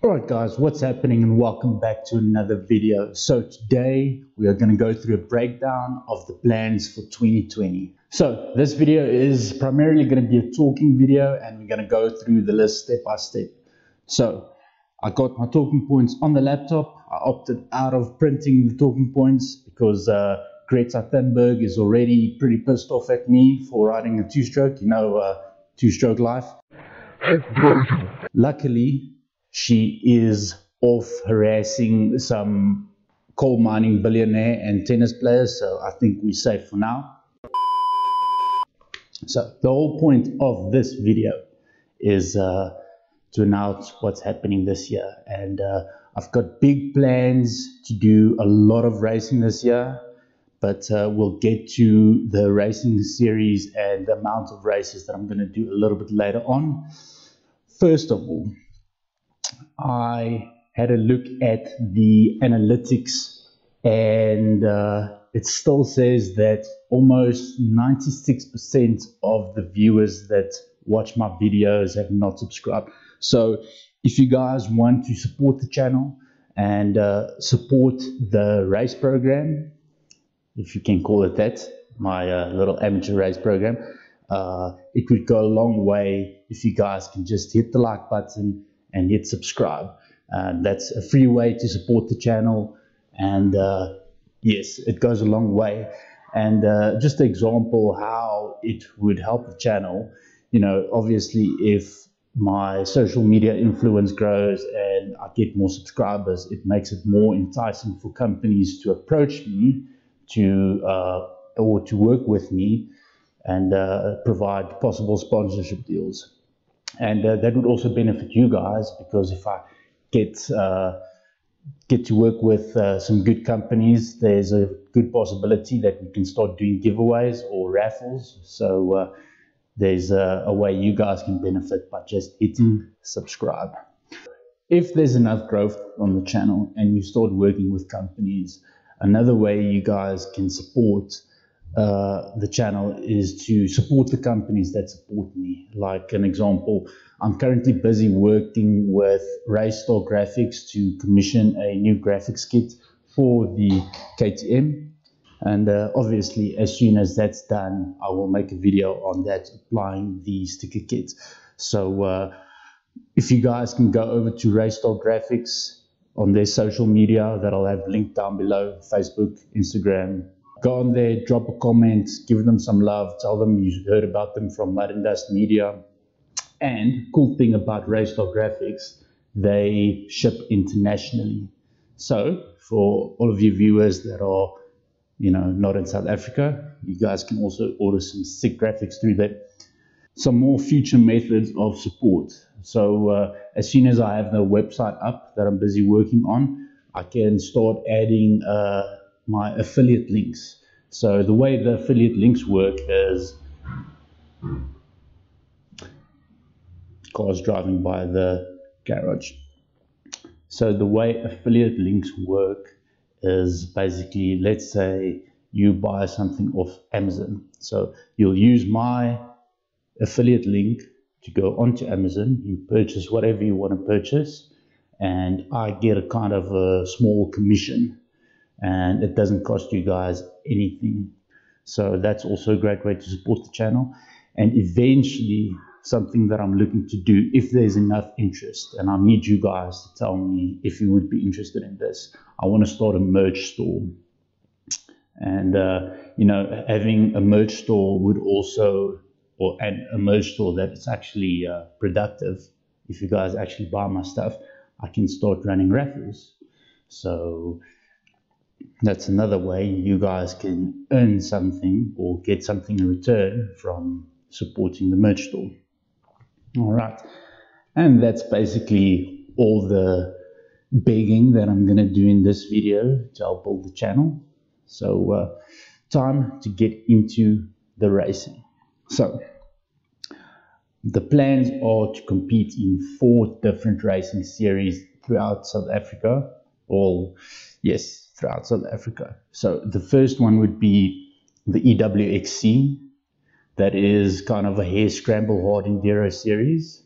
Alright guys, what's happening and welcome back to another video. So today we are going to go through a breakdown of the plans for 2020. So this video is primarily going to be a talking video and we're going to go through the list step by step. So I got my talking points on the laptop. I opted out of printing the talking points because Greta Thunberg is already pretty pissed off at me for riding a two-stroke, two-stroke life. Luckily, she is off harassing some coal mining billionaire and tennis players, so I think we're safe for now. So the whole point of this video is to announce what's happening this year, and I've got big plans to do a lot of racing this year, but we'll get to the racing series and the amount of races that I'm going to do a little bit later on. First of all, I had a look at the analytics and it still says that almost 96% of the viewers that watch my videos have not subscribed. So if you guys want to support the channel and support the race program, if you can call it that, my little amateur race program, it would go a long way if you guys can just hit the like button and hit subscribe. That's a free way to support the channel, and yes, it goes a long way. And just an example how it would help the channel, obviously if my social media influence grows and I get more subscribers, it makes it more enticing for companies to approach me or to work with me and provide possible sponsorship deals. And that would also benefit you guys, because if I get to work with some good companies, there's a good possibility that we can start doing giveaways or raffles. So there's a way you guys can benefit by just hitting subscribe. If there's enough growth on the channel and you start working with companies, another way you guys can support the channel is to support the companies that support me. Like an example, I'm currently busy working with RaceStar Graffix to commission a new graphics kit for the KTM, and obviously as soon as that's done I will make a video on that, applying the sticker kit. So if you guys can go over to RaceStar Graffix on their social media that I'll have linked down below, Facebook, Instagram, go on there, drop a comment, give them some love, tell them you heard about them from Mud and Dust Media. And cool thing about RaceStar Graffix, they ship internationally. So for all of you viewers that are, not in South Africa, you guys can also order some sick graphics through that. Some more future methods of support. So as soon as I have the website up that I'm busy working on, I can start adding my affiliate links. So the way the affiliate links work is, cars driving by the garage. So the way affiliate links work is basically, let's say you buy something off Amazon. So you'll use my affiliate link to go onto Amazon, you purchase whatever you want to purchase, and I get a kind of a small commission. And it doesn't cost you guys anything. So that's also a great way to support the channel. And eventually, something that I'm looking to do, if there's enough interest, and I need you guys to tell me if you would be interested in this, I want to start a merch store. And having a merch store would also, a merch store that is actually productive. If you guys actually buy my stuff, I can start running raffles. So that's another way you guys can earn something or get something in return from supporting the merch store. All right, and that's basically all the begging that I'm going to do in this video to help build the channel. So time to get into the racing. So the plans are to compete in 4 different racing series throughout South Africa. Throughout South Africa. So the first one would be the EWXC. That is kind of a hare scramble hard enduro series.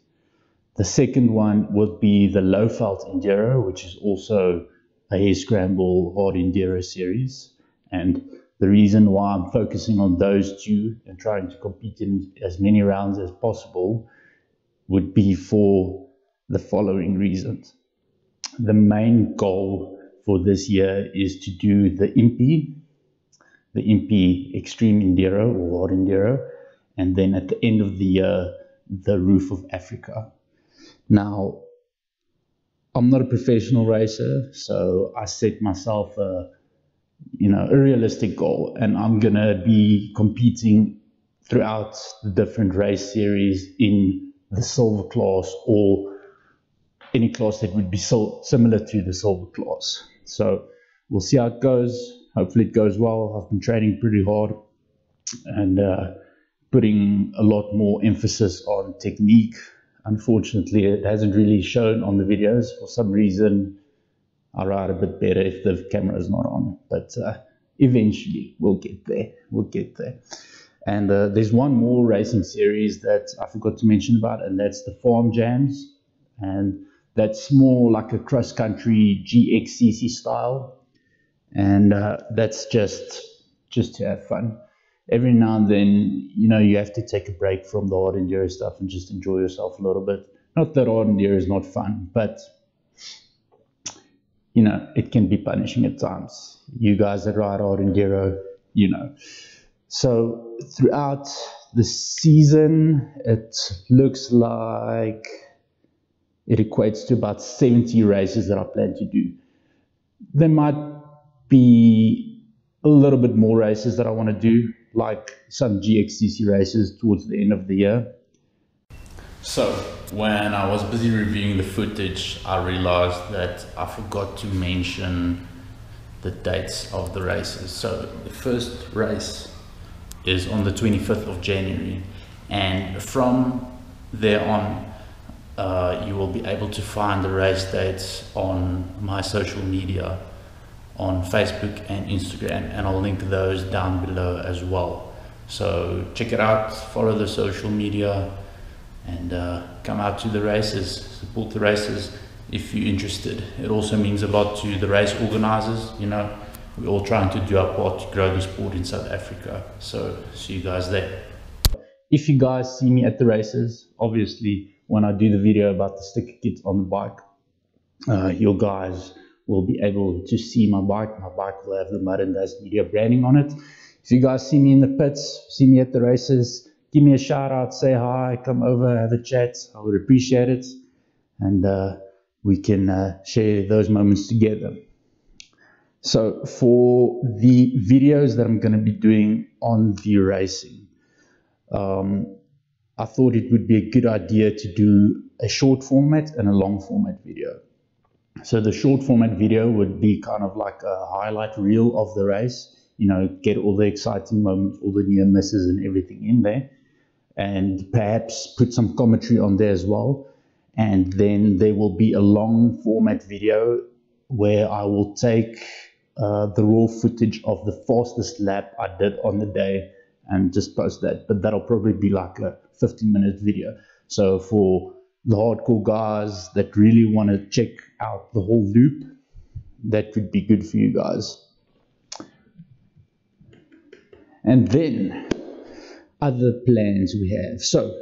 The second one would be the Lowveld Enduro, which is also a hair scramble hard enduro series. And the reason why I'm focusing on those two and trying to compete in as many rounds as possible would be for the following reasons. The main goal for this year is to do the IMPI Extreme Enduro or Hard Enduro, and then at the end of the year, the Roof of Africa. Now, I'm not a professional racer, so I set myself a realistic goal, and I'm gonna be competing throughout the different race series in the silver class or any class that would be similar to the silver class. So we'll see how it goes. Hopefully it goes well. I've been training pretty hard and putting a lot more emphasis on technique. Unfortunately, it hasn't really shown on the videos. For some reason, I ride a bit better if the camera is not on. But eventually, we'll get there. We'll get there. And there's one more racing series that I forgot to mention about, and that's the Farm Jams. And that's more like a cross-country GXCC style. And that's just to have fun. Every now and then, you have to take a break from the hard enduro stuff and just enjoy yourself a little bit. Not that hard enduro is not fun, but it can be punishing at times. You guys that ride hard enduro, So throughout the season, it looks like it equates to about 70 races that I plan to do. There might be a little bit more races that I want to do, like some GXCC races towards the end of the year. So when I was busy reviewing the footage, I realized that I forgot to mention the dates of the races. So the first race is on the 25th of January, and from there on you will be able to find the race dates on my social media, on Facebook and Instagram, and I'll link those down below as well. So check it out, follow the social media, and come out to the races, support the races if you're interested. It also means a lot to the race organizers. We're all trying to do our part to grow the sport in South Africa. So see you guys there. If you guys see me at the races, obviously when I do the video about the sticker kit on the bike, you guys will be able to see my bike. My bike will have the Mud and Dust Media branding on it. If you guys see me in the pits, see me at the races, give me a shout out, say hi, come over, have a chat. I would appreciate it. And we can share those moments together. So for the videos that I'm going to be doing on the racing, I thought it would be a good idea to do a short format and a long format video. So the short format video would be kind of like a highlight reel of the race, get all the exciting moments, all the near misses and everything in there, and perhaps put some commentary on there as well. And then there will be a long format video where I will take the raw footage of the fastest lap I did on the day and just post that. But that'll probably be like a 15-minute video. So for the hardcore guys that really want to check out the whole loop, that could be good for you guys. And then other plans we have. So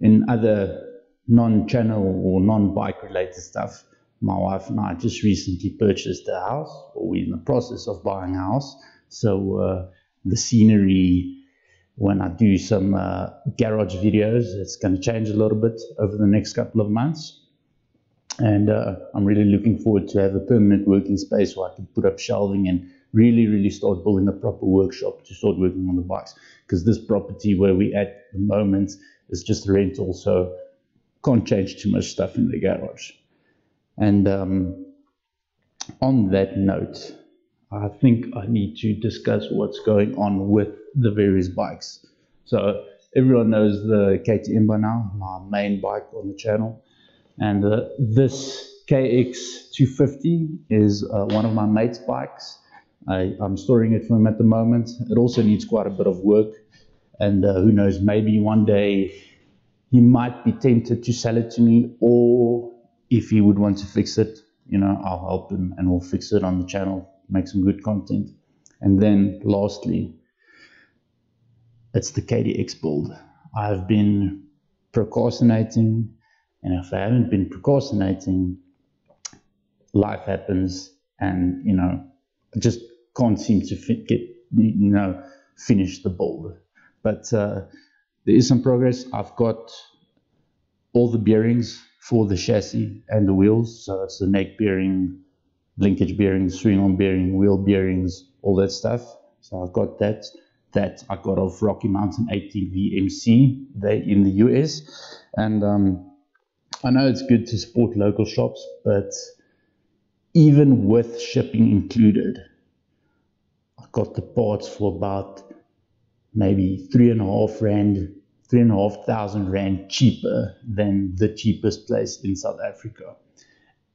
in other non-channel or non-bike related stuff, my wife and I just recently purchased a house, or we're in the process of buying a house. So the scenery, when I do some garage videos, it's going to change a little bit over the next couple of months. And I'm really looking forward to have a permanent working space where I can put up shelving and really start building a proper workshop to start working on the bikes. Because this property where we're at the moment is just rental, so can't change too much stuff in the garage. And on that note, I think I need to discuss what's going on with the various bikes. So everyone knows the KTM by now, my main bike on the channel. And this KX250 is one of my mate's bikes. I'm storing it for him at the moment. It also needs quite a bit of work. And who knows, maybe one day he might be tempted to sell it to me, or if he would want to fix it, you know, I'll help him and we'll fix it on the channel, make some good content. And then lastly, it's the KDX build. I've been procrastinating, and if I haven't been procrastinating, life happens, and you know, I just can't seem to finish the build. But there is some progress. I've got all the bearings for the chassis and the wheels, so it's the neck bearing, linkage bearings, swing arm bearing, wheel bearings, all that stuff. So I've got that I got off Rocky Mountain ATVMC, they in the US. And I know it's good to support local shops, but even with shipping included, I got the parts for about maybe 3,500 rand cheaper than the cheapest place in South Africa.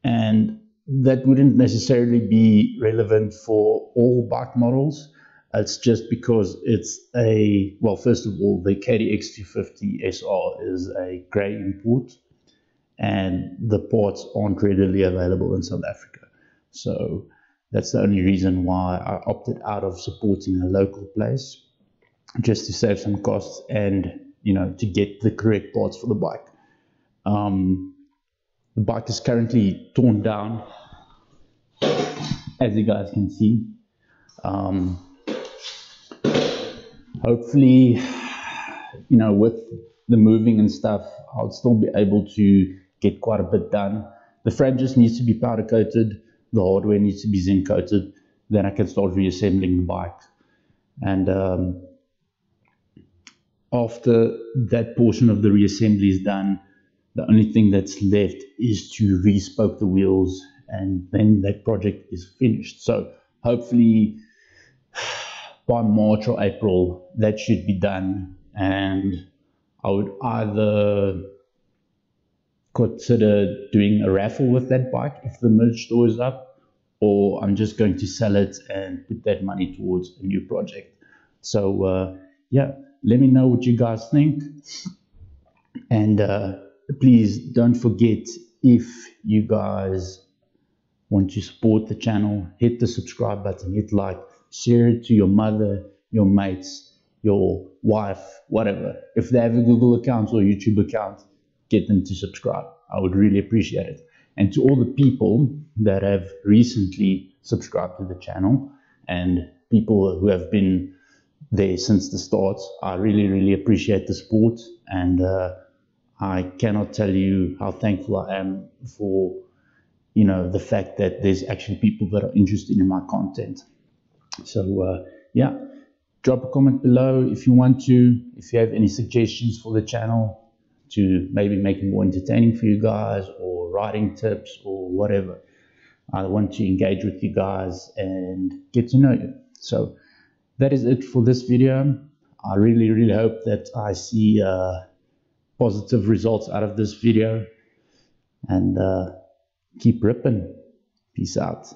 And that wouldn't necessarily be relevant for all bike models. It's just because it's well, first of all, the KDX 250 SR is a grey import, and the parts aren't readily available in South Africa. So that's the only reason why I opted out of supporting a local place, just to save some costs and, you know, to get the correct parts for the bike. The bike is currently torn down, as you guys can see. Hopefully, you know, with the moving and stuff, I'll still be able to get quite a bit done. The frame just needs to be powder coated, the hardware needs to be zinc coated, then I can start reassembling the bike. And after that portion of the reassembly is done, the only thing that's left is to re-spoke the wheels, and then that project is finished. So hopefully by March or April, that should be done, and I would either consider doing a raffle with that bike if the merch store is up, or I'm just going to sell it and put that money towards a new project. So yeah, let me know what you guys think, and please don't forget, if you guys want to support the channel, hit the subscribe button, hit like, share it to your mother, your mates, your wife, whatever. If they have a Google account or YouTube account, get them to subscribe. I would really appreciate it. And to all the people that have recently subscribed to the channel and people who have been there since the start, I really, really appreciate the support, and I cannot tell you how thankful I am for, you know, the fact that there's actually people that are interested in my content. So yeah, drop a comment below if you want to, if you have any suggestions for the channel to maybe make it more entertaining for you guys, or riding tips or whatever. I want to engage with you guys and get to know you. So that is it for this video. I really, really hope that I see positive results out of this video, and keep ripping. Peace out.